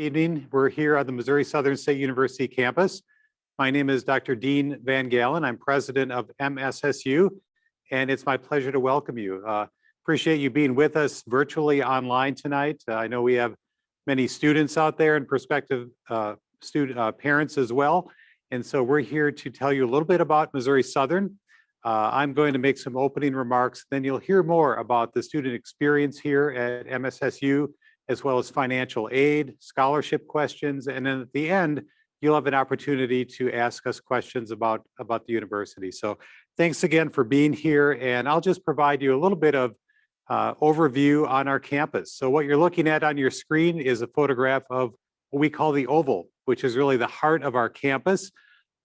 Evening. We're here on the Missouri Southern State University campus. My name is Dr. Dean Van Galen. I'm president of MSSU, and it's my pleasure to welcome you. Appreciate you being with us virtually online tonight. I know we have many students out there and prospective parents as well. And so we're here to tell you a little bit about Missouri Southern. I'm going to make some opening remarks, then you'll hear more about the student experience here at MSSU, as well as financial aid, scholarship questions, and then at the end, you'll have an opportunity to ask us questions about the university. So thanks again for being here, and I'll just provide you a little bit of overview on our campus. So what you're looking at on your screen is a photograph of what we call the Oval, which is really the heart of our campus.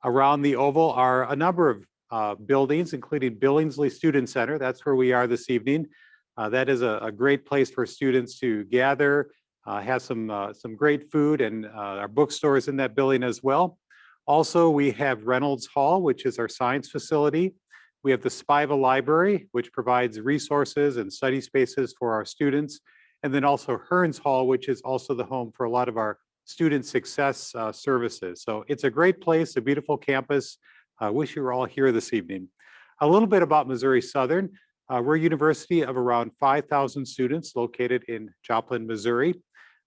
Around the Oval are a number of buildings, including Billingsley Student Center. That's where we are this evening. That is a great place for students to gather, have some great food, and our bookstore is in that building as well. Also, we have Reynolds Hall, which is our science facility. We have the Spiva Library, which provides resources and study spaces for our students. And then also Hearns Hall, which is also the home for a lot of our student success services. So it's a great place, a beautiful campus. I wish you were all here this evening. A little bit about Missouri Southern. We're a university of around 5,000 students located in Joplin, Missouri.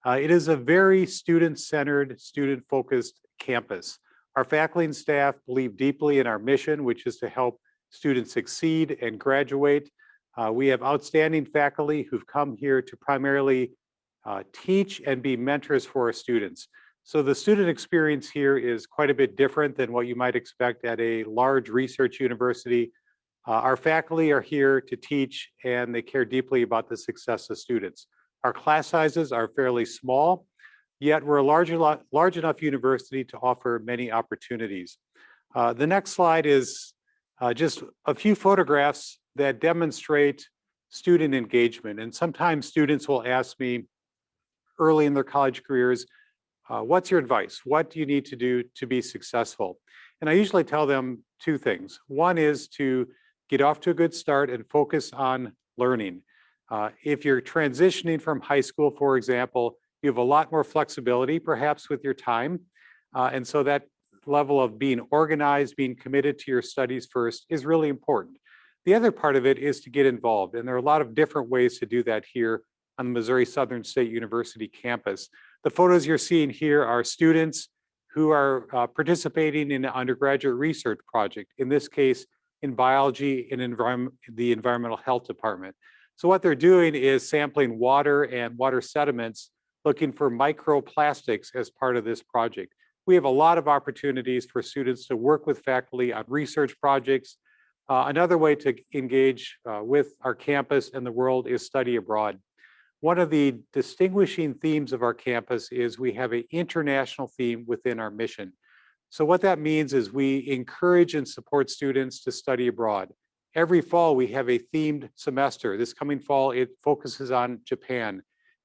It is a very student-centered, student-focused campus. Our faculty and staff believe deeply in our mission, which is to help students succeed and graduate. We have outstanding faculty who've come here to primarily teach and be mentors for our students. So the student experience here is quite a bit different than what you might expect at a large research university. Our faculty are here to teach, and they care deeply about the success of students. Our class sizes are fairly small, yet we're a large enough university to offer many opportunities. The next slide is just a few photographs that demonstrate student engagement. And sometimes students will ask me early in their college careers, what's your advice? What do you need to do to be successful? And I usually tell them two things. One is to get off to a good start and focus on learning. If you're transitioning from high school, for example, you have a lot more flexibility perhaps with your time. And so that level of being organized, being committed to your studies first is really important. The other part of it is to get involved. And there are a lot of different ways to do that here on the Missouri Southern State University campus. The photos you're seeing here are students who are participating in an undergraduate research project, in this case, in biology and the environmental health department. So what they're doing is sampling water and water sediments, looking for microplastics as part of this project. We have a lot of opportunities for students to work with faculty on research projects. Another way to engage with our campus and the world is study abroad. One of the distinguishing themes of our campus is we have an international theme within our mission. So what that means is we encourage and support students to study abroad. Every fall, we have a themed semester. This coming fall, it focuses on Japan.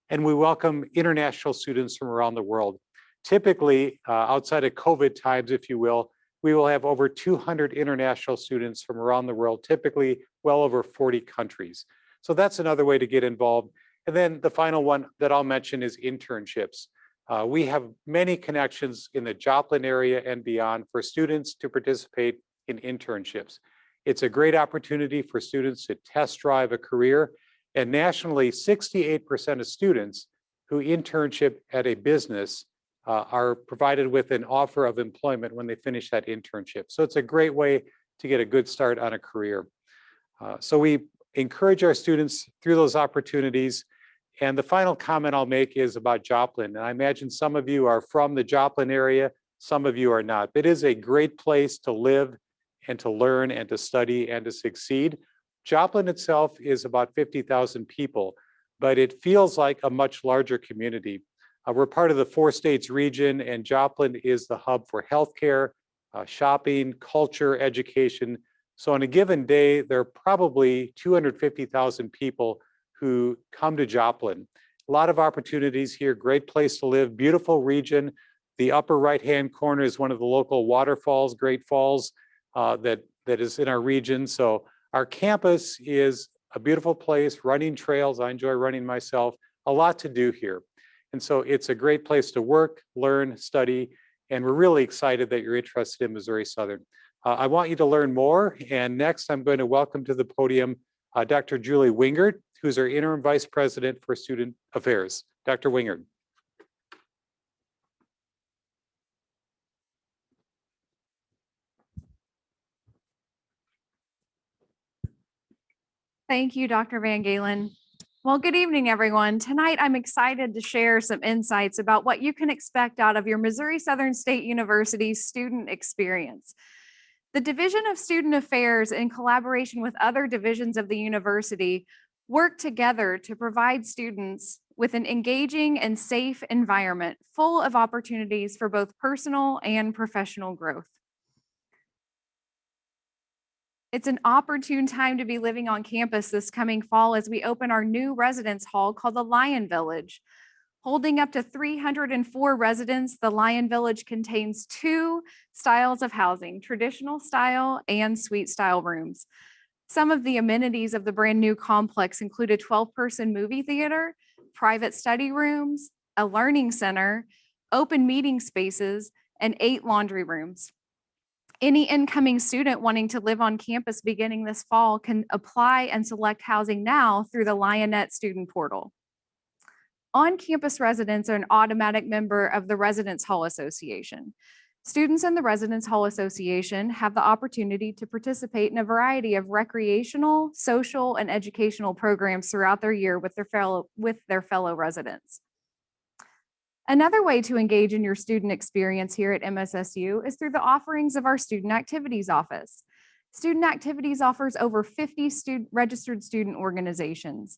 And we welcome international students from around the world. Typically, outside of COVID times, if you will, we will have over 200 international students from around the world, typically well over 40 countries. So that's another way to get involved. And then the final one that I'll mention is internships. We have many connections in the Joplin area and beyond for students to participate in internships. It's a great opportunity for students to test drive a career. And nationally, 68% of students who internship at a business are provided with an offer of employment when they finish that internship. So it's a great way to get a good start on a career. So we encourage our students through those opportunities. And the final comment I'll make is about Joplin. And I imagine some of you are from the Joplin area, some of you are not. It is a great place to live and to learn and to study and to succeed. Joplin itself is about 50,000 people, but it feels like a much larger community. We're part of the 4 states region, and Joplin is the hub for healthcare, shopping, culture, education. So on a given day, there are probably 250,000 people who come to Joplin. A lot of opportunities here, great place to live, beautiful region. The upper right-hand corner is one of the local waterfalls, Great Falls, that is in our region. So our campus is a beautiful place, running trails. I enjoy running myself, a lot to do here. And so it's a great place to work, learn, study, and we're really excited that you're interested in Missouri Southern. I want you to learn more, and next I'm going to welcome to the podium Dr. Julie Wingard, who's our Interim Vice President for Student Affairs. Dr. Wingard. Thank you, Dr. Van Galen. Well, good evening, everyone. Tonight, I'm excited to share some insights about what you can expect out of your Missouri Southern State University student experience. The Division of Student Affairs, in collaboration with other divisions of the university, work together to provide students with an engaging and safe environment full of opportunities for both personal and professional growth. It's an opportune time to be living on campus this coming fall as we open our new residence hall called the Lion Village. Holding up to 304 residents, the Lion Village contains 2 styles of housing, traditional style and suite style rooms. Some of the amenities of the brand new complex include a 12-person movie theater, private study rooms, a learning center, open meeting spaces, and 8 laundry rooms. Any incoming student wanting to live on campus beginning this fall can apply and select housing now through the Lionette student portal. On-campus residents are an automatic member of the Residence Hall Association. Students in the Residence Hall Association have the opportunity to participate in a variety of recreational, social, and educational programs throughout their year with their fellow residents. Another way to engage in your student experience here at MSSU is through the offerings of our Student Activities Office. Student Activities offers over 50 registered student organizations.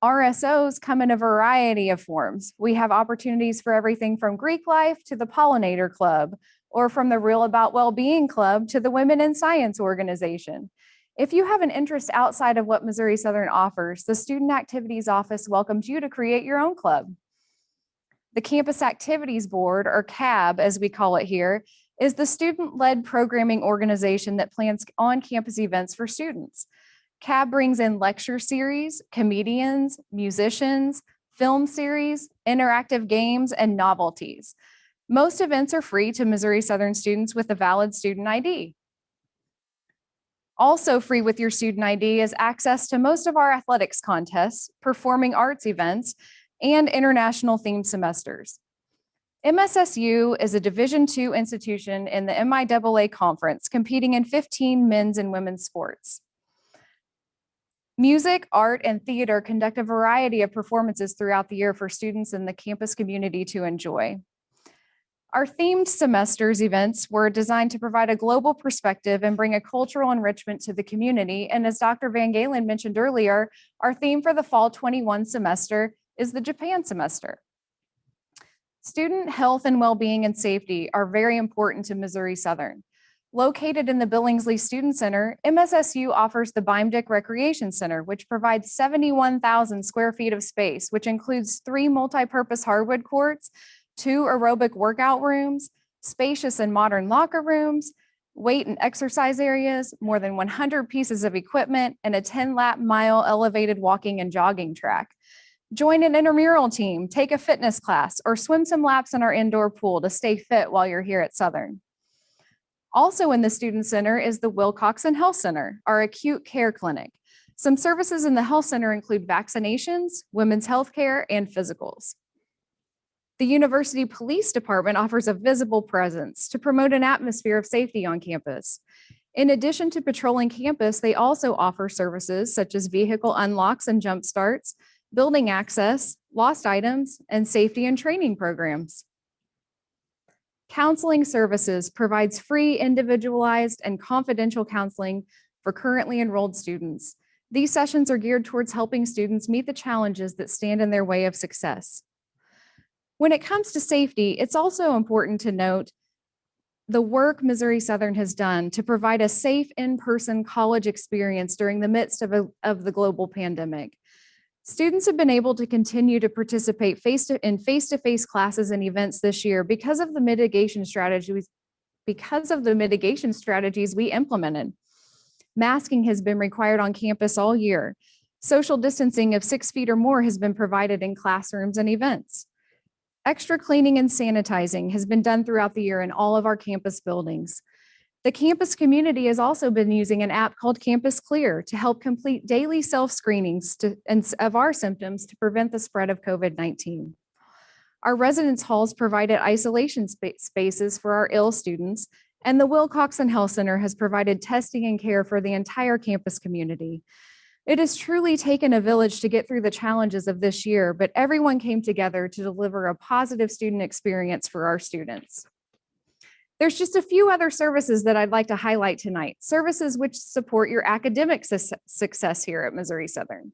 RSOs come in a variety of forms. We have opportunities for everything from Greek life to the Pollinator Club, or from the Real About Wellbeing Club to the Women in Science organization. If you have an interest outside of what Missouri Southern offers, the Student Activities Office welcomes you to create your own club. The Campus Activities Board, or CAB as we call it here, is the student-led programming organization that plans on-campus events for students. CAB brings in lecture series, comedians, musicians, film series, interactive games, and novelties. Most events are free to Missouri Southern students with a valid student ID. Also free with your student ID is access to most of our athletics contests, performing arts events, and international themed semesters. MSSU is a Division II institution in the MIAA conference, competing in 15 men's and women's sports. Music, art, and theater conduct a variety of performances throughout the year for students in the campus community to enjoy. Our themed semesters events were designed to provide a global perspective and bring a cultural enrichment to the community. And as Dr. Van Galen mentioned earlier, our theme for the fall 21 semester is the Japan semester. Student health and well-being and safety are very important to Missouri Southern. Located in the Billingsley Student Center, MSSU offers the Beimdick Recreation Center, which provides 71,000 square feet of space, which includes 3 multi-purpose hardwood courts, 2 aerobic workout rooms, spacious and modern locker rooms, weight and exercise areas, more than 100 pieces of equipment, and a 10-mile elevated walking and jogging track. Join an intramural team, take a fitness class, or swim some laps in our indoor pool to stay fit while you're here at Southern. Also in the Student Center is the Wilcoxon Health Center, our acute care clinic. Some services in the health center include vaccinations, women's health care, and physicals. The University Police Department offers a visible presence to promote an atmosphere of safety on campus. In addition to patrolling campus, they also offer services such as vehicle unlocks and jump starts, building access, lost items, and safety and training programs. Counseling Services provides free, individualized, and confidential counseling for currently enrolled students. These sessions are geared towards helping students meet the challenges that stand in their way of success. When it comes to safety, it's also important to note the work Missouri Southern has done to provide a safe in-person college experience during the midst of the global pandemic. Students have been able to continue to participate in face-to-face classes and events this year because of the mitigation strategies we implemented. Masking has been required on campus all year. Social distancing of 6 feet or more has been provided in classrooms and events. Extra cleaning and sanitizing has been done throughout the year in all of our campus buildings. The campus community has also been using an app called Campus Clear to help complete daily self-screenings of our symptoms to prevent the spread of COVID-19. Our residence halls provided isolation spaces for our ill students, and the Wilcoxon Health Center has provided testing and care for the entire campus community. It has truly taken a village to get through the challenges of this year, but everyone came together to deliver a positive student experience for our students. There's just a few other services that I'd like to highlight tonight, services which support your academic success here at Missouri Southern.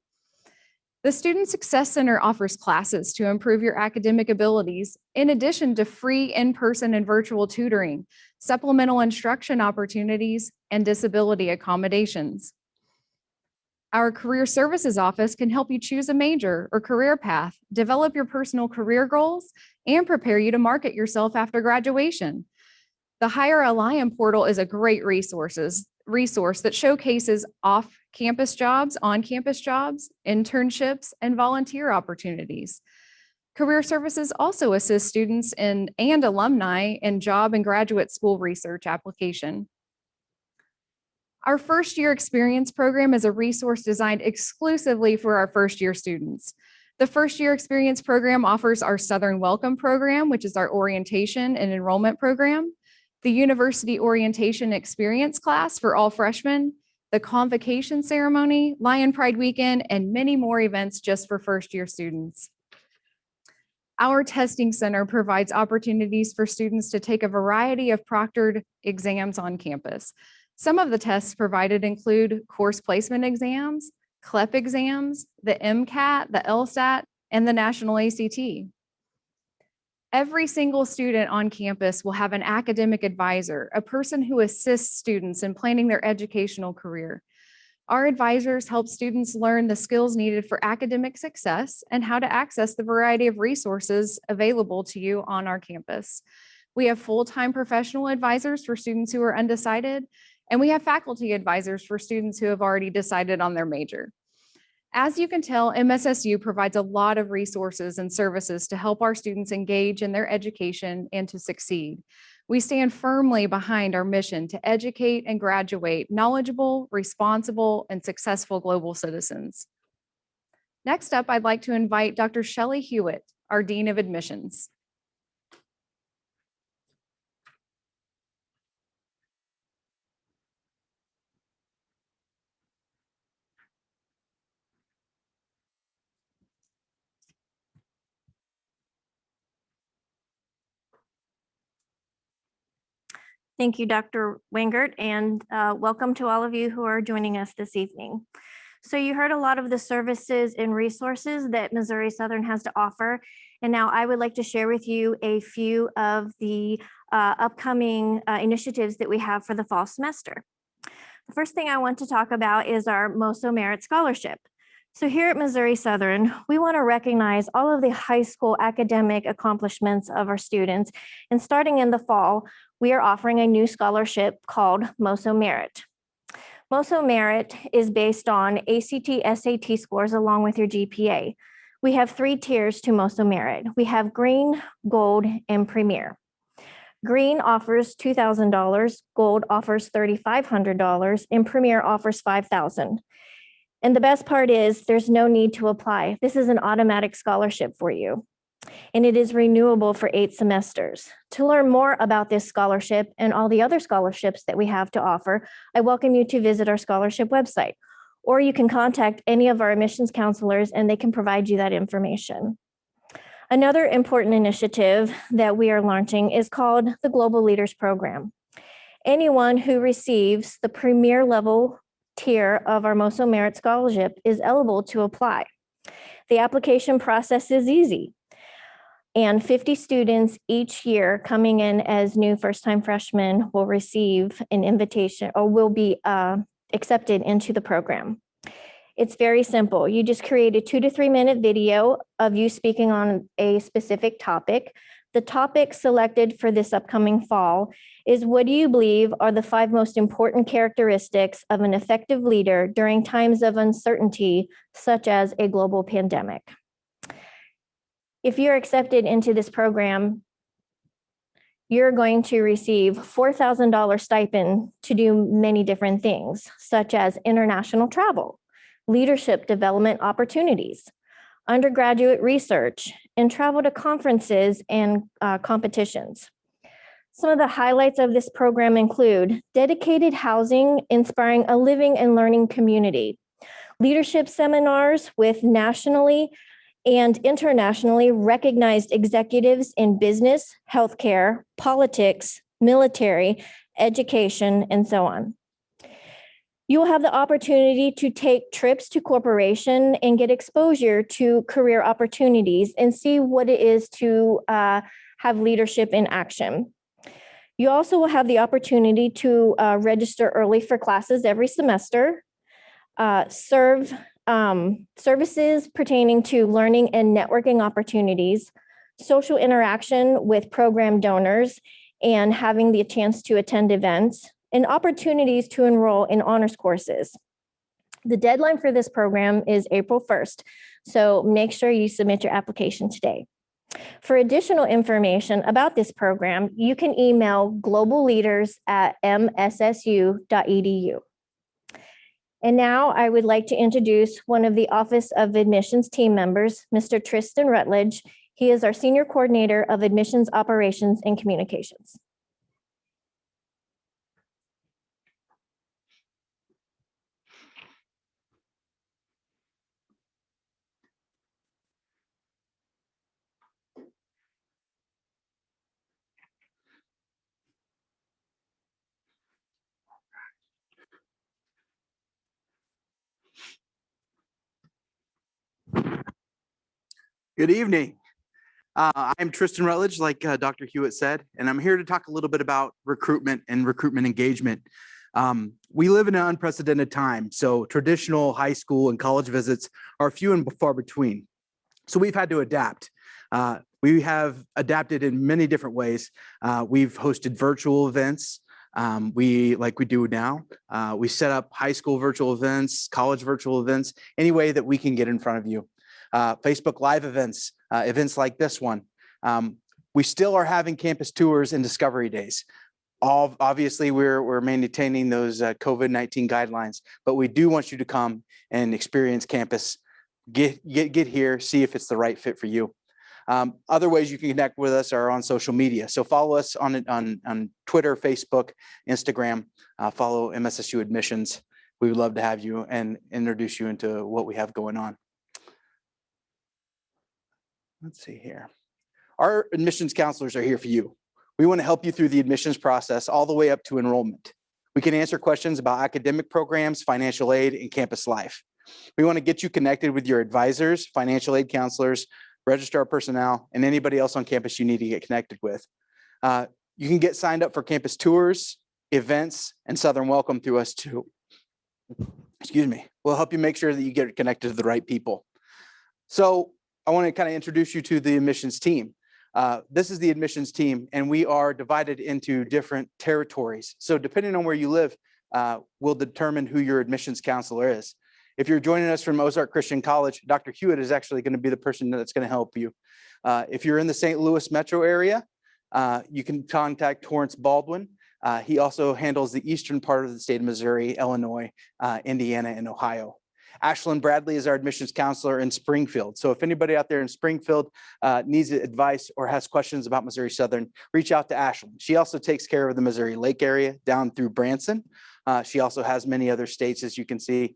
The Student Success Center offers classes to improve your academic abilities, in addition to free in-person and virtual tutoring, supplemental instruction opportunities, and disability accommodations. Our Career Services Office can help you choose a major or career path, develop your personal career goals, and prepare you to market yourself after graduation. The Hire a Lion portal is a great resource that showcases off-campus jobs, on-campus jobs, internships, and volunteer opportunities. Career Services also assists students and alumni in job and graduate school research application. Our First Year Experience program is a resource designed exclusively for our first-year students. The First Year Experience program offers our Southern Welcome program, which is our orientation and enrollment program, the University Orientation Experience class for all freshmen, the Convocation Ceremony, Lion Pride Weekend, and many more events just for first-year students. Our testing center provides opportunities for students to take a variety of proctored exams on campus. Some of the tests provided include course placement exams, CLEP exams, the MCAT, the LSAT, and the National ACT. Every single student on campus will have an academic advisor, a person who assists students in planning their educational career. Our advisors help students learn the skills needed for academic success and how to access the variety of resources available to you on our campus. We have full-time professional advisors for students who are undecided, and we have faculty advisors for students who have already decided on their major. As you can tell, MSSU provides a lot of resources and services to help our students engage in their education and to succeed. We stand firmly behind our mission to educate and graduate knowledgeable, responsible, and successful global citizens. Next up, I'd like to invite Dr. Shelley Hewitt, our Dean of Admissions. Thank you, Dr. Wingert, and welcome to all of you who are joining us this evening. So you heard a lot of the services and resources that Missouri Southern has to offer, and now I would like to share with you a few of the upcoming initiatives that we have for the fall semester. The first thing I want to talk about is our MOSO Merit Scholarship. So here at Missouri Southern, we want to recognize all of the high school academic accomplishments of our students, and starting in the fall, we are offering a new scholarship called MOSO Merit. MOSO Merit is based on ACT/SAT scores along with your GPA. We have 3 tiers to MOSO Merit. We have Green, Gold, and Premier. Green offers $2,000, Gold offers $3,500, and Premier offers $5,000. And the best part is there's no need to apply. This is an automatic scholarship for you, and it is renewable for 8 semesters. To learn more about this scholarship and all the other scholarships that we have to offer, I welcome you to visit our scholarship website, or you can contact any of our admissions counselors and they can provide you that information. Another important initiative that we are launching is called the Global Leaders Program. Anyone who receives the premier level tier of our MOSO Merit Scholarship is eligible to apply. The application process is easy, and 50 students each year coming in as new first-time freshmen will receive an invitation or will be accepted into the program. It's very simple. You just create a 2 to 3 minute video of you speaking on a specific topic. The topic selected for this upcoming fall is, what do you believe are the 5 most important characteristics of an effective leader during times of uncertainty, such as a global pandemic? If you're accepted into this program, you're going to receive $4,000 stipend to do many different things, such as international travel, leadership development opportunities, undergraduate research, and travel to conferences and competitions. Some of the highlights of this program include dedicated housing, inspiring a living and learning community, leadership seminars with nationally and internationally recognized executives in business, healthcare, politics, military, education, and so on. You will have the opportunity to take trips to corporation and get exposure to career opportunities and see what it is to have leadership in action. You also will have the opportunity to register early for classes every semester, serve services pertaining to learning and networking opportunities, social interaction with program donors, and having the chance to attend events, and opportunities to enroll in honors courses. The deadline for this program is April 1st, so make sure you submit your application today. For additional information about this program, you can email globalleaders@mssu.edu. And now I would like to introduce one of the Office of Admissions team members, Mr. Tristan Rutledge. He is our Senior Coordinator of Admissions Operations and Communications. Good evening. I'm Tristan Rutledge, like Dr. Hewitt said, and I'm here to talk a little bit about recruitment and recruitment engagement. We live in an unprecedented time, so traditional high school and college visits are few and far between. So we've had to adapt. We have adapted in many different ways. We've hosted virtual events. Like we do now. We set up high school virtual events, college virtual events, any way that we can get in front of you. Facebook Live events, events like this one. We still are having campus tours and discovery days. Obviously, we're maintaining those COVID-19 guidelines, but we do want you to come and experience campus. Get here, see if it's the right fit for you. Other ways you can connect with us are on social media. So follow us on Twitter, Facebook, Instagram. Follow MSSU Admissions. We would love to have you and introduce you into what we have going on. Let's see here. Our admissions counselors are here for you. We want to help you through the admissions process all the way up to enrollment. We can answer questions about academic programs, financial aid, and campus life. We want to get you connected with your advisors, financial aid counselors, registrar personnel, and anybody else on campus you need to get connected with. You can get signed up for campus tours, events, and Southern Welcome through us too. Excuse me. We'll help you make sure that you get connected to the right people. So I want to kind of introduce you to the admissions team. This is the admissions team, and we are divided into different territories. So depending on where you live, will determine who your admissions counselor is. If you're joining us from Ozark Christian College, Dr. Hewitt is actually going to be the person that's going to help you. If you're in the St. Louis metro area, you can contact Torrance Baldwin. He also handles the eastern part of the state of Missouri, Illinois, Indiana, and Ohio. Ashlyn Bradley is our admissions counselor in Springfield. So if anybody out there in Springfield needs advice or has questions about Missouri Southern, reach out to Ashlyn. She also takes care of the Missouri Lake area down through Branson. She also has many other states, as you can see.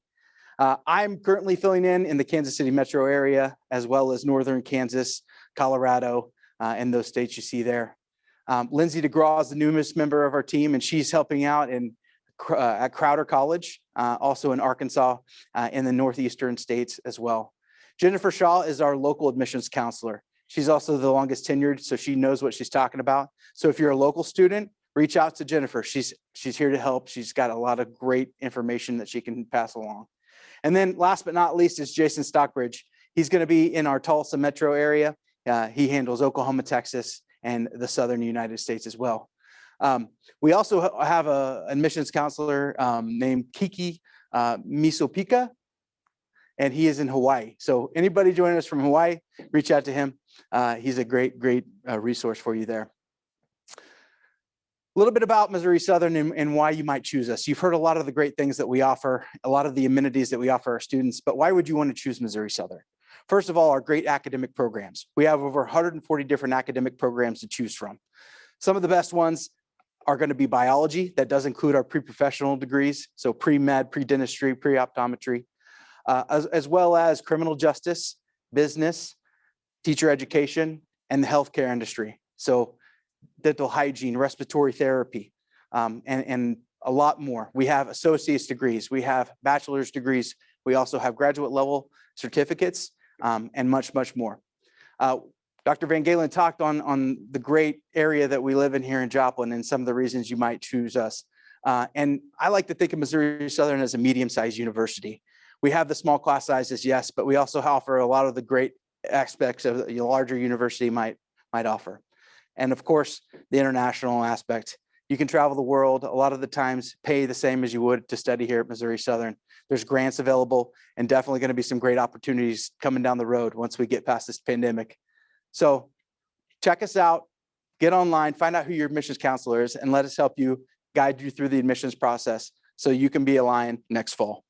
I'm currently filling in the Kansas City metro area, as well as northern Kansas, Colorado, and those states you see there. Lindsay DeGraw is the newest member of our team, and she's helping out at Crowder College, also in Arkansas, in the northeastern states as well. Jennifer Shaw is our local admissions counselor. She's also the longest tenured, so she knows what she's talking about. So if you're a local student, reach out to Jennifer. She's here to help. She's got a lot of great information that she can pass along. And then last but not least is Jason Stockbridge. He's going to be in our Tulsa metro area. He handles Oklahoma, Texas, and the southern United States as well. We also have an admissions counselor named Kiki Misopika, and he is in Hawaii. So anybody joining us from Hawaii, reach out to him. He's a great resource for you there. A little bit about Missouri Southern and why you might choose us. You've heard a lot of the great things that we offer, a lot of the amenities that we offer our students, but why would you want to choose Missouri Southern? First of all, our great academic programs. We have over 140 different academic programs to choose from. Some of the best ones are going to be biology. That does include our pre-professional degrees, so pre-med, pre-dentistry, pre-optometry, as well as criminal justice, business, teacher education, and the healthcare industry. So dental hygiene, respiratory therapy, and a lot more. We have associate's degrees, we have bachelor's degrees, we also have graduate level certificates, and much more. Dr. Van Galen talked on the great area that we live in here in Joplin and some of the reasons you might choose us. And I like to think of Missouri Southern as a medium-sized university. We have the small class sizes, yes, but we also offer a lot of the great aspects of a larger university might offer. And of course, the international aspect. You can travel the world, a lot of the times pay the same as you would to study here at Missouri Southern. There's grants available and definitely going to be some great opportunities coming down the road once we get past this pandemic. So check us out, get online, find out who your admissions counselor is, and let us help you guide you through the admissions process so you can be a Lion next fall.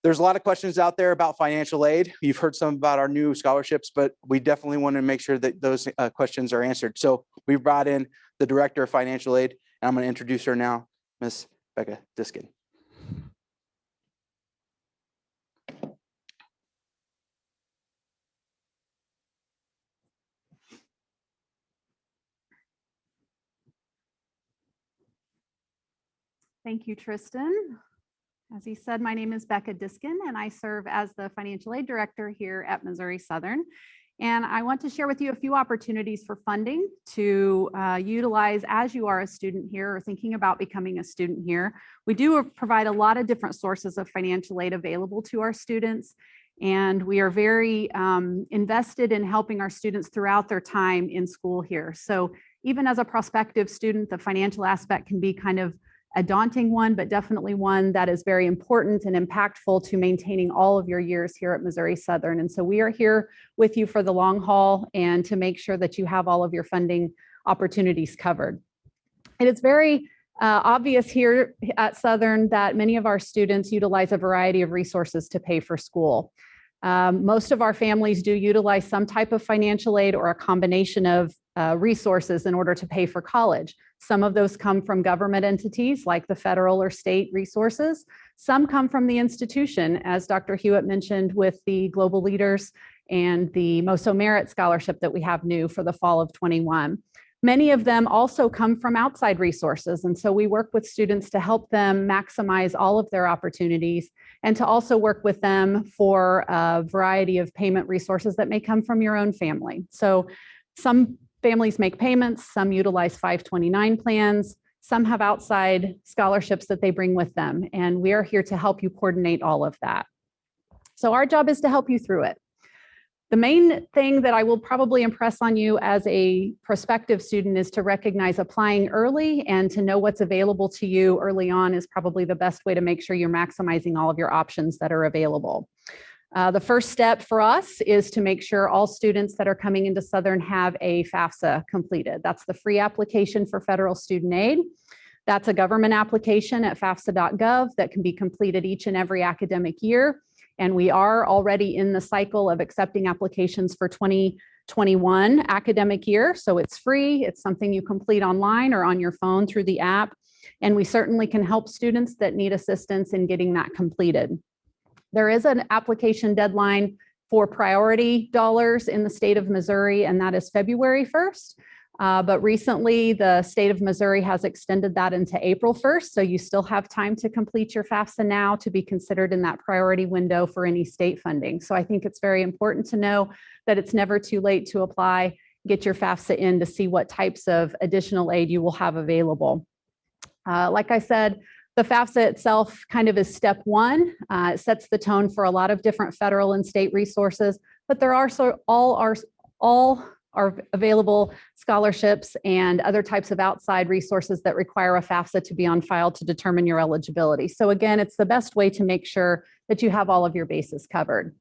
There's a lot of questions out there about financial aid. You've heard some about our new scholarships, but we definitely want to make sure that those questions are answered. So we brought in the Director of Financial Aid, and I'm going to introduce her now, Ms. Becca Diskin. Thank you, Tristan. As he said, my name is Becca Diskin, and I serve as the Financial Aid Director here at Missouri Southern. And I want to share with you a few opportunities for funding to utilize as you are a student here or thinking about becoming a student here. We do provide a lot of different sources of financial aid available to our students, and we are very invested in helping our students throughout their time in school here. So even as a prospective student, the financial aspect can be kind of a daunting one, but definitely one that is very important and impactful to maintaining all of your years here at Missouri Southern. And so we are here with you for the long haul and to make sure that you have all of your funding opportunities covered. It is very obvious here at Southern that many of our students utilize a variety of resources to pay for school. Most of our families do utilize some type of financial aid or a combination of resources in order to pay for college. Some of those come from government entities like the federal or state resources. Some come from the institution, as Dr. Hewitt mentioned, with the Global Leaders and the MOSO Merit Scholarship that we have new for the fall of 21. Many of them also come from outside resources. And so we work with students to help them maximize all of their opportunities and to also work with them for a variety of payment resources that may come from your own family. So some families make payments, some utilize 529 plans, some have outside scholarships that they bring with them. And we are here to help you coordinate all of that. So our job is to help you through it. The main thing that I will probably impress on you as a prospective student is to recognize applying early and to know what's available to you early on is probably the best way to make sure you're maximizing all of your options that are available. The first step for us is to make sure all students that are coming into Southern have a FAFSA completed. That's the free application for federal student aid. That's a government application at fafsa.gov that can be completed each and every academic year. And we are already in the cycle of accepting applications for 2021 academic year. So it's free. It's something you complete online or on your phone through the app. And we certainly can help students that need assistance in getting that completed. There is an application deadline for priority dollars in the state of Missouri, and that is February 1st. But recently, the state of Missouri has extended that into April 1st. So you still have time to complete your FAFSA now to be considered in that priority window for any state funding. So I think it's very important to know that it's never too late to apply, get your FAFSA in to see what types of additional aid you will have available. Like I said, the FAFSA itself kind of is step one. It sets the tone for a lot of different federal and state resources, but there are all are available scholarships and other types of outside resources that require a FAFSA to be on file to determine your eligibility. So again, it's the best way to make sure that you have all of your bases covered.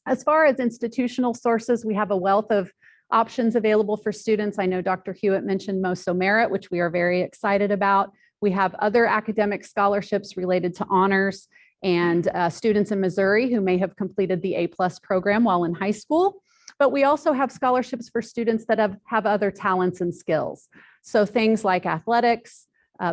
As far as institutional sources, we have a wealth of options available for students. I know Dr. Hewitt mentioned MOSO Merit, which we are very excited about. We have other academic scholarships related to honors and students in Missouri who may have completed the A+ program while in high school. But we also have scholarships for students that have other talents and skills. So things like athletics,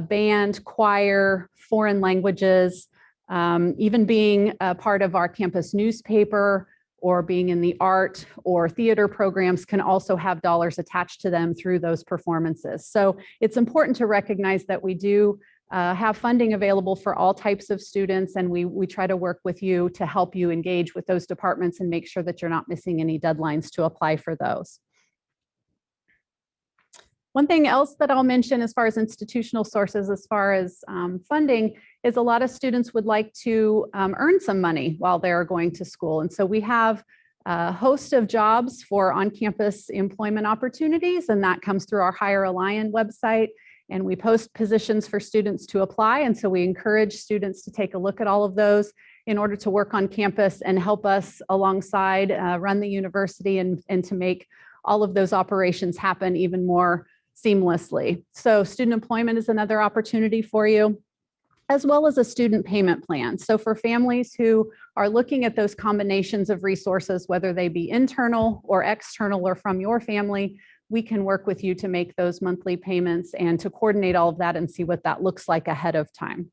band, choir, foreign languages, even being a part of our campus newspaper or being in the art or theater programs can also have dollars attached to them through those performances. So it's important to recognize that we do have funding available for all types of students, and we try to work with you to help you engage with those departments and make sure that you're not missing any deadlines to apply for those. One thing else that I'll mention as far as institutional sources, as far as funding, is a lot of students would like to earn some money while they're going to school. And so we have a host of jobs for on-campus employment opportunities, and that comes through our Hire a Lion website. And we post positions for students to apply. And so we encourage students to take a look at all of those in order to work on campus and help us alongside run the university and to make all of those operations happen even more seamlessly. So student employment is another opportunity for you, as well as a student payment plan. So for families who are looking at those combinations of resources, whether they be internal or external or from your family, we can work with you to make those monthly payments and to coordinate all of that and see what that looks like ahead of time.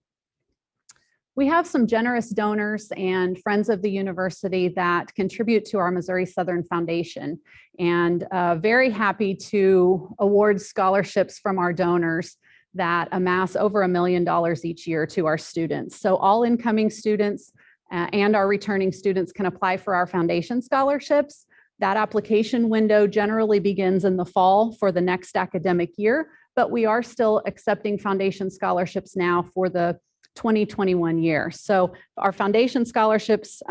We have some generous donors and friends of the university that contribute to our Missouri Southern Foundation, and very happy to award scholarships from our donors that amass over $1 million each year to our students. So all incoming students and our returning students can apply for our foundation scholarships. That application window generally begins in the fall for the next academic year, but we are still accepting foundation scholarships now for the 2021 year. So our foundation scholarships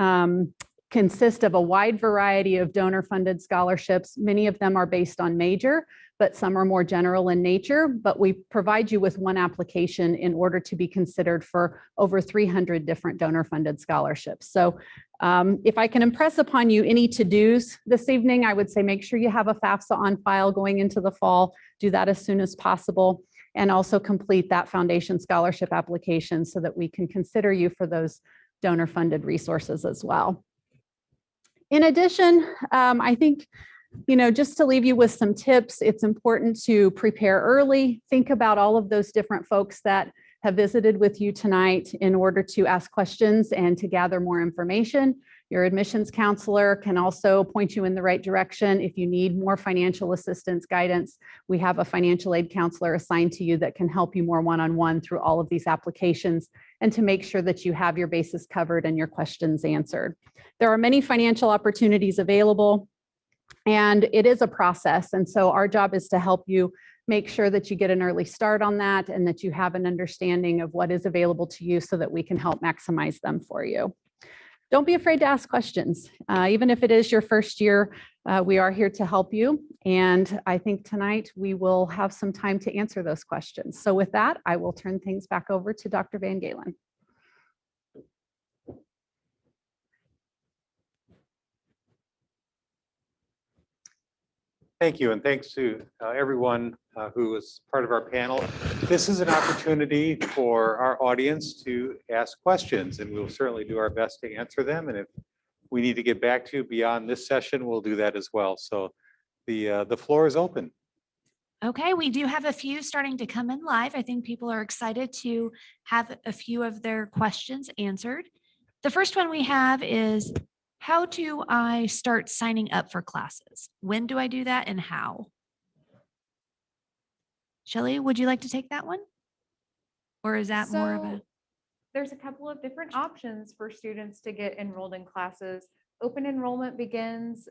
consist of a wide variety of donor-funded scholarships. Many of them are based on major, but some are more general in nature. But we provide you with one application in order to be considered for over 300 different donor-funded scholarships. So if I can impress upon you any to-dos this evening, I would say make sure you have a FAFSA on file going into the fall. Do that as soon as possible, and also complete that foundation scholarship application so that we can consider you for those donor-funded resources as well. In addition, I think, just to leave you with some tips, it's important to prepare early. Think about all of those different folks that have visited with you tonight in order to ask questions and to gather more information. Your admissions counselor can also point you in the right direction. If you need more financial assistance guidance, we have a financial aid counselor assigned to you that can help you more one-on-one through all of these applications and to make sure that you have your bases covered and your questions answered. There are many financial opportunities available, and it is a process. And so our job is to help you make sure that you get an early start on that and that you have an understanding of what is available to you so that we can help maximize them for you. Don't be afraid to ask questions. Even if it is your first year, we are here to help you. And I think tonight we will have some time to answer those questions. So with that, I will turn things back over to Dr. Van Galen. Thank you, and thanks to everyone who was part of our panel. This is an opportunity for our audience to ask questions, and we'll certainly do our best to answer them. And if we need to get back to you beyond this session, we'll do that as well. So the floor is open. Okay, we do have a few starting to come in live. I think people are excited to have a few of their questions answered. The first one we have is, how do I start signing up for classes? When do I do that and how? Shelley, would you like to take that one? Or is that more of a? There's a couple of different options for students to get enrolled in classes. Open enrollment begins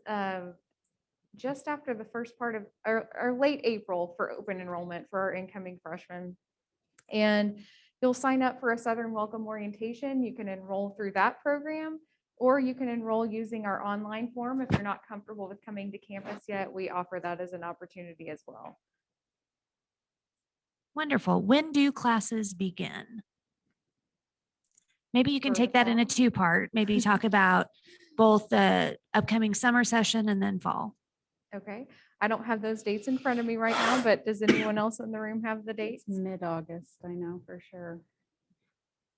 just after the first part of, or late April for open enrollment for our incoming freshmen. And you'll sign up for a Southern Welcome Orientation. You can enroll through that program. Or you can enroll using our online form. If you're not comfortable with coming to campus yet, we offer that as an opportunity as well. Wonderful. When do classes begin? Maybe you can For the take that in a fall? two-part. Maybe talk about both the upcoming summer session and then fall. Okay, I don't have those dates in front of me right now, but does anyone else in the room have the dates? It's mid-August, I know for sure.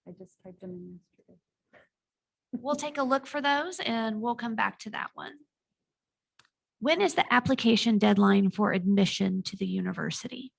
I just typed them in yesterday. We'll take a look for those and we'll come back to that one. When is the application deadline for admission to the university?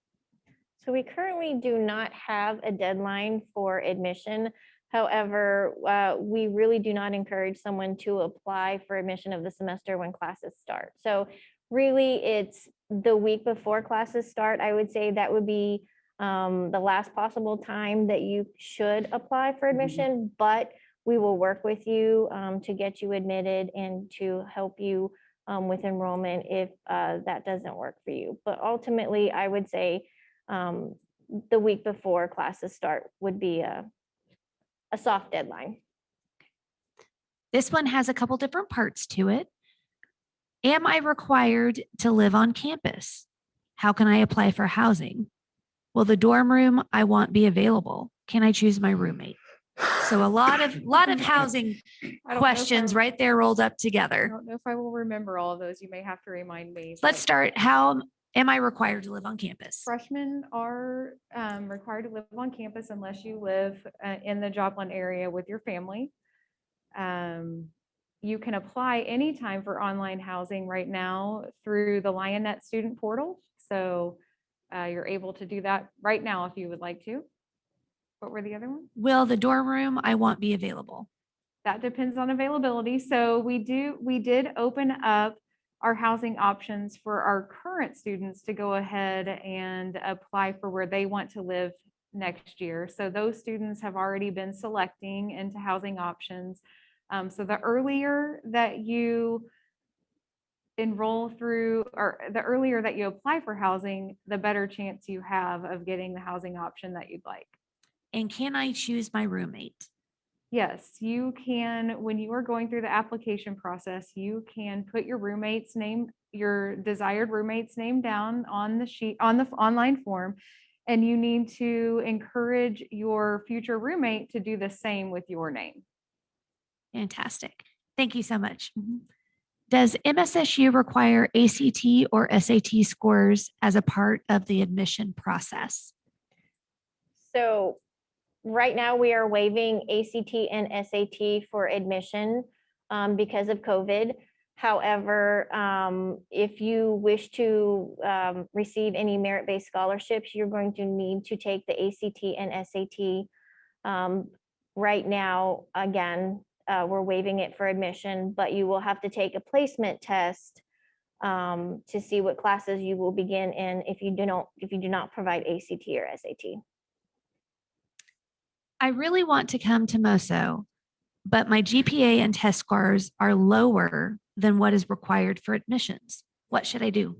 So we currently do not have a deadline for admission. However, we really do not encourage someone to apply for admission of the semester when classes start. So really, it's the week before classes start. I would say that would be the last possible time that you should apply for admission, but we will work with you to get you admitted and to help you with enrollment if that doesn't work for you. But ultimately, I would say the week before classes start would be a soft deadline. This one has a couple different parts to it. Am I required to live on campus? How can I apply for housing? Will the dorm room I want be available? Can I choose my roommate? So a lot of housing I don't know if questions I- right there rolled up I together. don't know if I will remember all of those. You may have to remind me. Let's but start. How am I required to live on campus? Freshmen are required to live on campus unless you live in the Joplin area with your family. You can apply anytime for online housing right now through the Lionnet student portal. So you're able to do that right now if you would like to. What were the other ones? Will the dorm room I want be available? That depends on availability. So we did open up our housing options for our current students to go ahead and apply for where they want to live next year. So those students have already been selecting into housing options. So the earlier that you enroll through, or the earlier that you apply for housing, the better chance you have of getting the housing option that you'd like. And can I choose my roommate? Yes, you can, when you are going through the application process, you can put your roommate's name, your desired roommate's name down on the sheet, on the online form. And you need to encourage your future roommate to do the same with your name. Fantastic. Thank you so much. Does MSSU require ACT or SAT scores as a part of the admission process? So right now we are waiving ACT and SAT for admission because of COVID. However, if you wish to receive any merit-based scholarships, you're going to need to take the ACT and SAT. Right now, again, we're waiving it for admission, but you will have to take a placement test to see what classes you will begin in if you do not provide ACT or SAT. I really want to come to MOSO, but my GPA and test scores are lower than what is required for admissions. What should I do?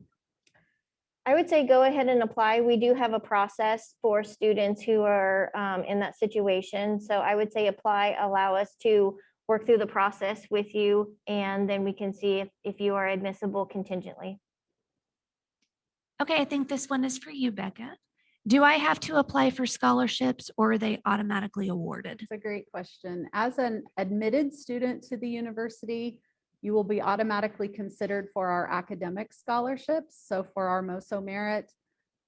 I would say go ahead and apply. We do have a process for students who are in that situation. So I would say apply, allow us to work through the process with you, and then we can see if you are admissible contingently. Okay, I think this one is for you, Becca. Do I have to apply for scholarships or are they automatically awarded? It's a great question. As an admitted student to the university, you will be automatically considered for our academic scholarships. So for our MOSO merit,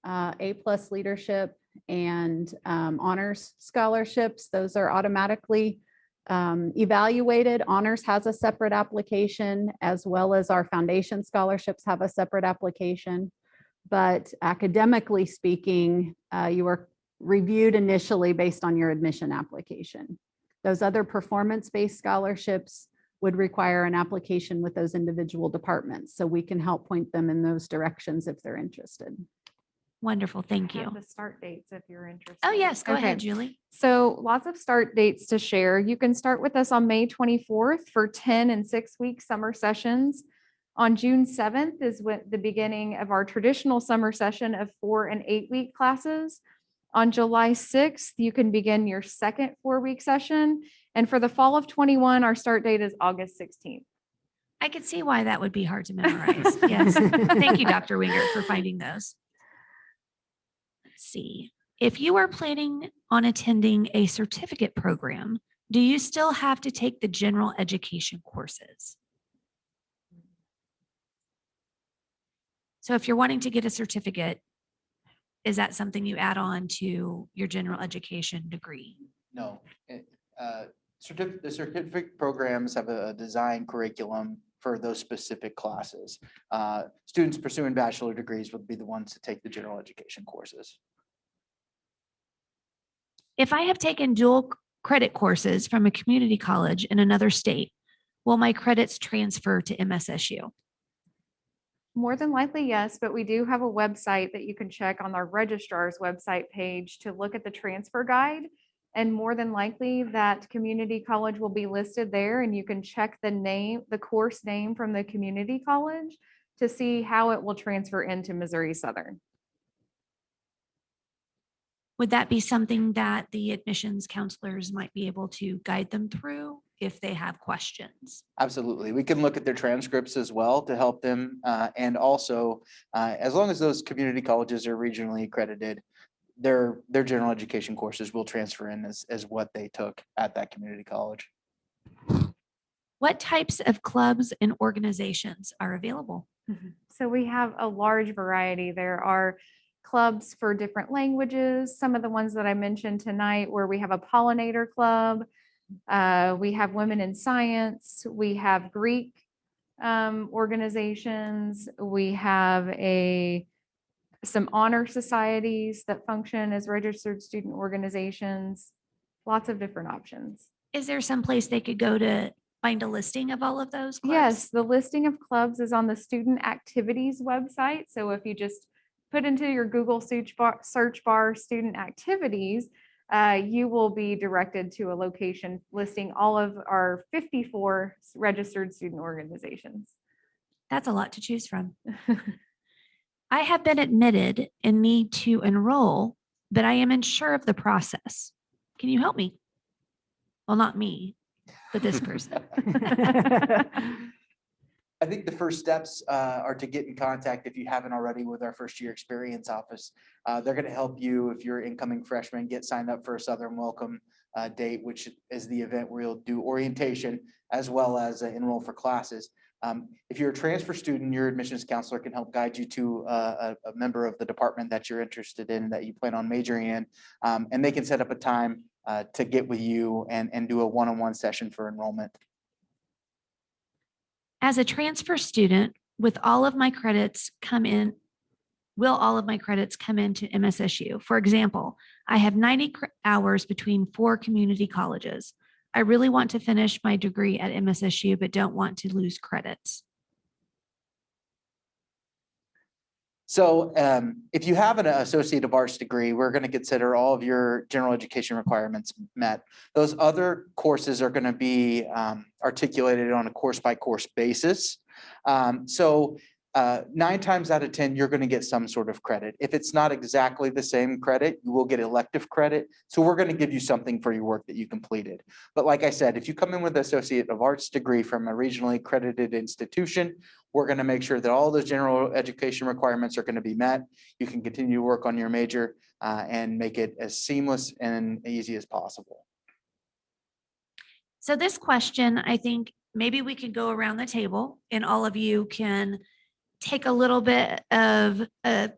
A+ leadership, and honors scholarships, those are automatically evaluated. Honors has a separate application, as well as our foundation scholarships have a separate application. But academically speaking, you are reviewed initially based on your admission application. Those other performance-based scholarships would require an application with those individual departments. So we can help point them in those directions if they're interested. Wonderful, thank I have you. the start dates if you're interested. Oh yes, go ahead, Okay. Julie. So lots of start dates to share. You can start with us on May 24th for 10 and 6-week summer sessions. On June 7th is the beginning of our traditional summer session of 4 and 8-week classes. On July 6th, you can begin your second 4-week session. And for the fall of 21, our start date is August 16th. I could see why that would be hard to memorize. Yes. Thank you, Dr. Wingert, for finding those. Let's see. If you are planning on attending a certificate program, do you still have to take the general education courses? So if you're wanting to get a certificate, is that something you add on to your general education degree? No. The certificate programs have a design curriculum for those specific classes. Students pursuing bachelor degrees would be the ones to take the general education courses. If I have taken dual credit courses from a community college in another state, will my credits transfer to MSSU? More than likely, yes, but we do have a website that you can check on our registrar's website page to look at the transfer guide. And more than likely that community college will be listed there, and you can check the name, the course name from the community college to see how it will transfer into Missouri Southern. Would that be something that the admissions counselors might be able to guide them through if they have questions? Absolutely. We can look at their transcripts as well to help them. And also, as long as those community colleges are regionally accredited, their general education courses will transfer in as what they took at that community college. What types of clubs and organizations are available? So we have a large variety. There are clubs for different languages. Some of the ones that I mentioned tonight, where we have a pollinator club. We have women in science. We have Greek organizations. We have some honor societies that function as registered student organizations. Lots of different options. Is there some place they could go to find a listing of all of those clubs? Yes, the listing of clubs is on the student activities website. So if you just put into your Google search bar student activities, you will be directed to a location listing all of our 54 registered student organizations. That's a lot to choose from. I have been admitted and need to enroll, but I am unsure of the process. Can you help me? Well, not me, but this person. I think the first steps are to get in contact, if you haven't already, with our first year experience office. They're going to help you, if you're incoming freshman, get signed up for a Southern Welcome date, which is the event where you'll do orientation as well as enroll for classes. If you're a transfer student, your admissions counselor can help guide you to a member of the department that you're interested in, that you plan on majoring in, and they can set up a time to get with you and do a one-on-one session for enrollment. As a transfer student, will all of my credits come into MSSU? For example, I have 90 hours between 4 community colleges. I really want to finish my degree at MSSU, but don't want to lose credits. So if you have an Associate of Arts degree, we're going to consider all of your general education requirements met. Those other courses are going to be articulated on a course-by-course basis. 9 times out of 10, you're going to get some sort of credit. If it's not exactly the same credit, you will get elective credit. So we're going to give you something for your work that you completed. But like I said, if you come in with an Associate of Arts degree from a regionally accredited institution, we're going to make sure that all those general education requirements are going to be met. You can continue to work on your major and make it as seamless and easy as possible. So this question, I think maybe we could go around the table and all of you can take a little bit of an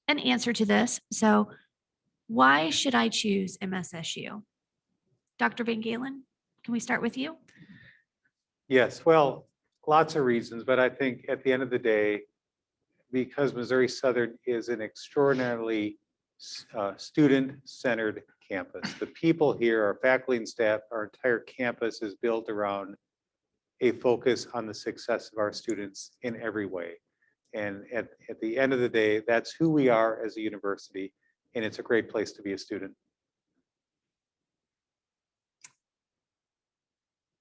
answer to this. So why should I choose MSSU? Dr. Van Galen, can we start with you? Yes, well, lots of reasons, but I think at the end of the day, because Missouri Southern is an extraordinarily student-centered campus. The people here, our faculty and staff, our entire campus is built around a focus on the success of our students in every way. And at the end of the day, that's who we are as a university, and it's a great place to be a student.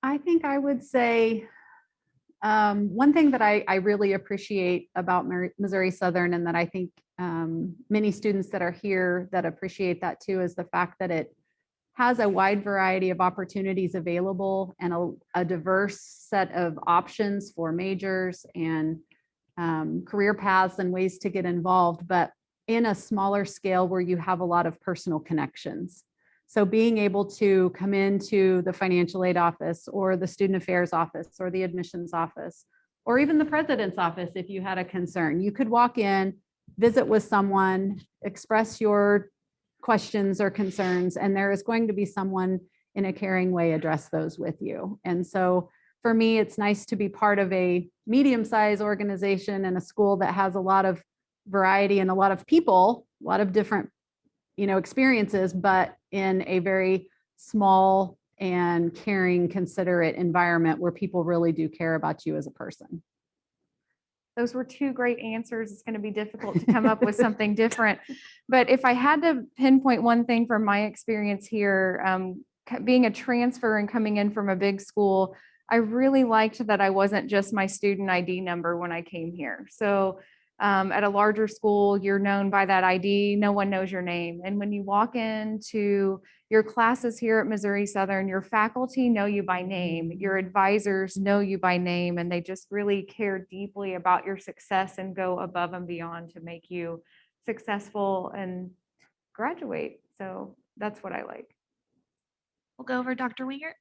I think I would say one thing that I really appreciate about Missouri Southern, and that I think many students that are here that appreciate that too, is the fact that it has a wide variety of opportunities available and a diverse set of options for majors and career paths and ways to get involved, but in a smaller scale where you have a lot of personal connections. So being able to come into the financial aid office or the student affairs office or the admissions office, or even the president's office, if you had a concern, you could walk in, visit with someone, express your questions or concerns, and there is going to be someone in a caring way address those with you. And so for me, it's nice to be part of a medium-sized organization and a school that has a lot of variety and a lot of people, a lot of different, experiences, but in a very small and caring, considerate environment where people really do care about you as a person. Those were two great answers. It's going to be difficult to come up with something different. But if I had to pinpoint one thing from my experience here, being a transfer and coming in from a big school, I really liked that I wasn't just my student ID number when I came here. So at a larger school, you're known by that ID. No one knows your name. And when you walk into your classes here at Missouri Southern, your faculty know you by name, your advisors know you by name, and they just really care deeply about your success and go above and beyond to make you successful and graduate. So that's what I like. We'll go over Dr. Wingert.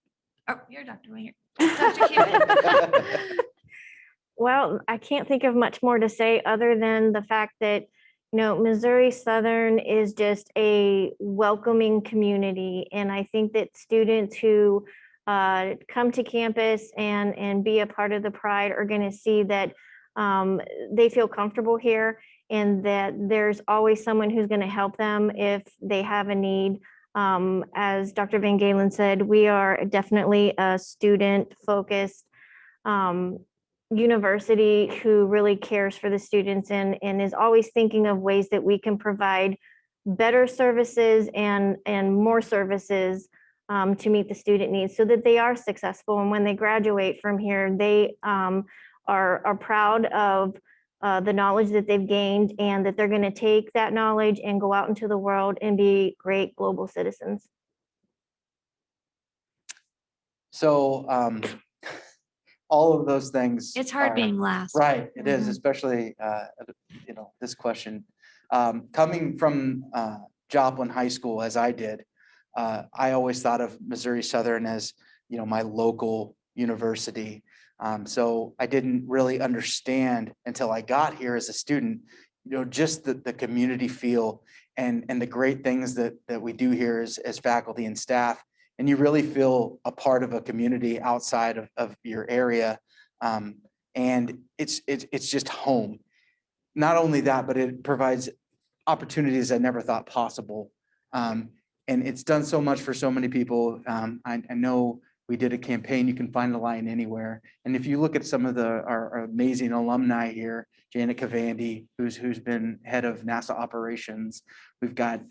Oh, you're Dr. Wingert. Dr. Hewitt. Well, I can't think of much more to say other than the fact that, Missouri Southern is just a welcoming community. And I think that students who come to campus and be a part of the Pride are going to see that they feel comfortable here and that there's always someone who's going to help them if they have a need. As Dr. Van Galen said, we are definitely a student-focused university who really cares for the students and is always thinking of ways that we can provide better services and more services to meet the student needs so that they are successful. And when they graduate from here, they are proud of the knowledge that they've gained and that they're going to take that knowledge and go out into the world and be great global citizens. So all of those things. It's hard being last. Right, it is, Mhm. especially, this question. Coming from Joplin High School, as I did, I always thought of Missouri Southern as, my local university. So I didn't really understand until I got here as a student, just the community feel and the great things that we do here as faculty and staff. And you really feel a part of a community outside of your area. And it's just home. Not only that, but it provides opportunities I never thought possible. And it's done so much for so many people. I know we did a campaign, you can find a line anywhere. And if you look at some of our amazing alumni here, Janet Cavandy, who's been head of NASA operations. We've got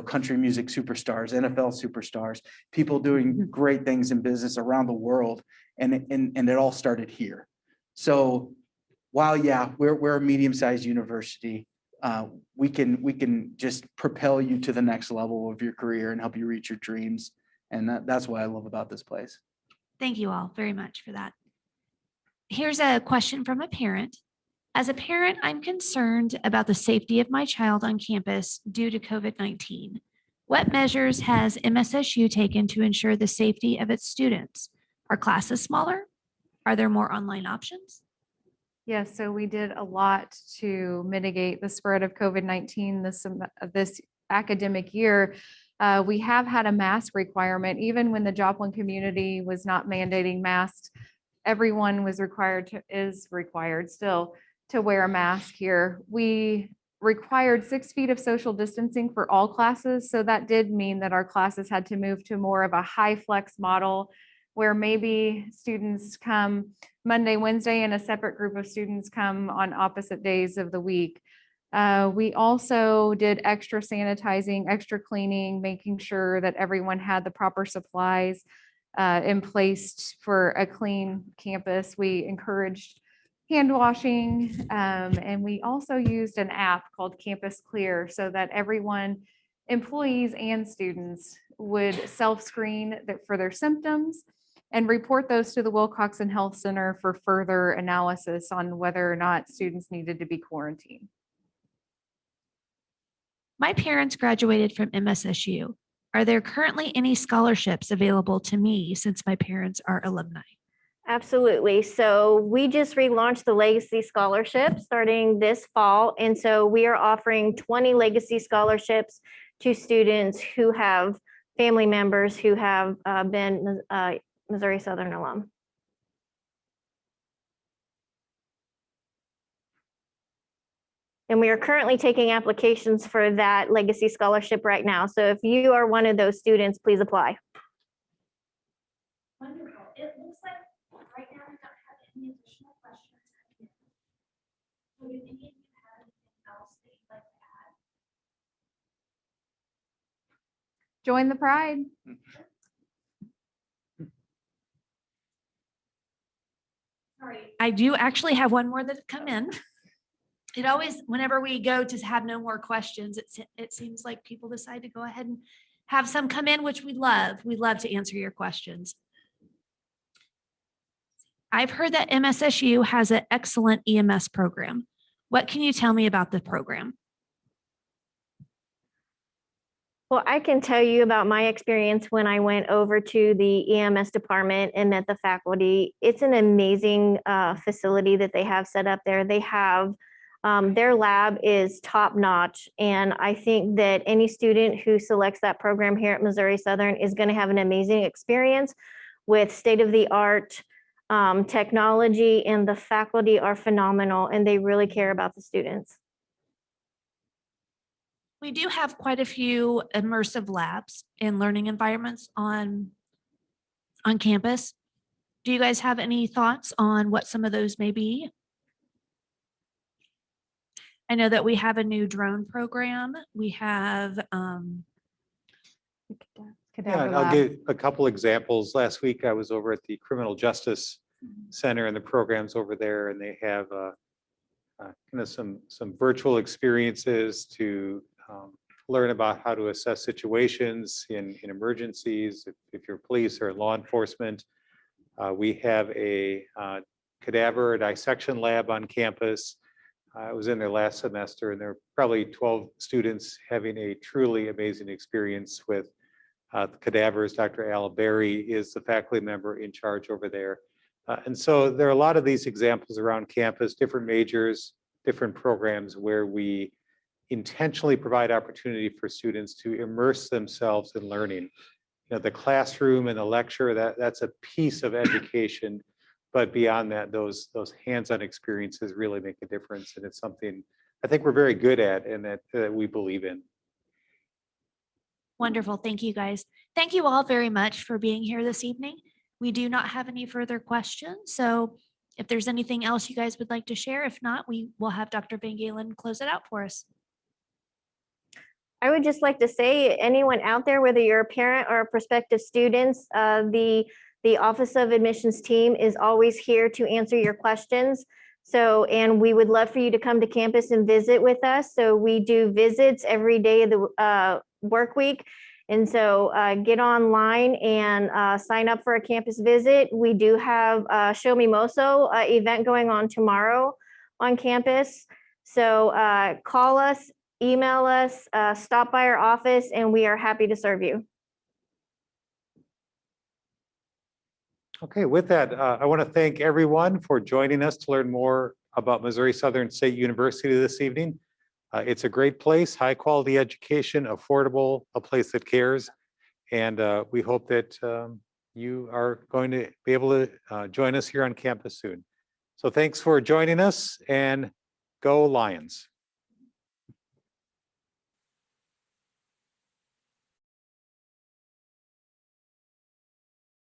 country music superstars, NFL superstars, people doing great things in business around the world. And it all started here. So while, yeah, we're a medium-sized university, we can just propel you to the next level of your career and help you reach your dreams. And that's what I love about this place. Thank you all very much for that. Here's a question from a parent. As a parent, I'm concerned about the safety of my child on campus due to COVID-19. What measures has MSSU taken to ensure the safety of its students? Are classes smaller? Are there more online options? Yes, so we did a lot to mitigate the spread of COVID-19 this academic year. We have had a mask requirement, even when the Joplin community was not mandating masks. Everyone is required still to wear a mask here. We required 6 feet of social distancing for all classes. So that did mean that our classes had to move to more of a high flex model where maybe students come Monday, Wednesday, and a separate group of students come on opposite days of the week. We also did extra sanitizing, extra cleaning, making sure that everyone had the proper supplies in place for a clean campus. We encouraged hand washing, and we also used an app called Campus Clear so that everyone, employees and students, would self-screen for their symptoms and report those to the Wilcoxon Health Center for further analysis on whether or not students needed to be quarantined. My parents graduated from MSSU. Are there currently any scholarships available to me since my parents are alumni? Absolutely. So we just relaunched the Legacy Scholarship starting this fall. And so we are offering 20 Legacy Scholarships to students who have family members who have been Missouri Southern alum. And we are currently taking applications for that Legacy Scholarship right now. So if you are one of those students, please apply. Wonderful. It looks like right now we don't have any additional questions. So do any of you have anything else that you'd like to add? Join the pride. Sorry, I do actually have one more that's come in. It always, whenever we go to have no more questions, it seems like people decide to go ahead and have some come in, which we love. We love to answer your questions. I've heard that MSSU has an excellent EMS program. What can you tell me about the program? Well, I can tell you about my experience when I went over to the EMS department and met the faculty. It's an amazing facility that they have set up there. They have their lab is top notch. And I think that any student who selects that program here at Missouri Southern is going to have an amazing experience with state-of-the-art technology, and the faculty are phenomenal and they really care about the students. We do have quite a few immersive labs and learning environments on campus. Do you guys have any thoughts on what some of those may be? I know that we have a new drone program. We have, Yeah, and I'll give a couple examples. Last week, I was over at the Criminal Justice Center and the programs over there, and they have kind of some virtual experiences to learn about how to assess situations in emergencies, if you're police or law enforcement. We have a cadaver dissection lab on campus. I was in there last semester, and there are probably 12 students having a truly amazing experience with cadavers. Dr. Alaberry is the faculty member in charge over there. And so there are a lot of these examples around campus, different majors, different programs where we intentionally provide opportunity for students to immerse themselves in learning. You know, the classroom and the lecture, that's a piece of education, but beyond that, those hands-on experiences really make a difference. And it's something I think we're very good at and that we believe in. wonderful. Thank you, guys. Thank you all very much for being here this evening. We do not have any further questions. So if there's anything else you guys would like to share, if not, we will have Dr. Van Galen close it out for us. I would just like to say, anyone out there, whether you're a parent or a prospective students, the Office of Admissions team is always here to answer your questions. So, and we would love for you to come to campus and visit with us. So we do visits every day of the work week. And so get online and sign up for a campus visit. We do have a Show Me MOSO event going on tomorrow on campus. So call us, email us, stop by our office, and we are happy to serve you. Okay, with that, I want to thank everyone for joining us to learn more about Missouri Southern State University this evening. It's a great place, high quality education, affordable, a place that cares. And we hope that you are going to be able to join us here on campus soon. So thanks for joining us, and go Lions.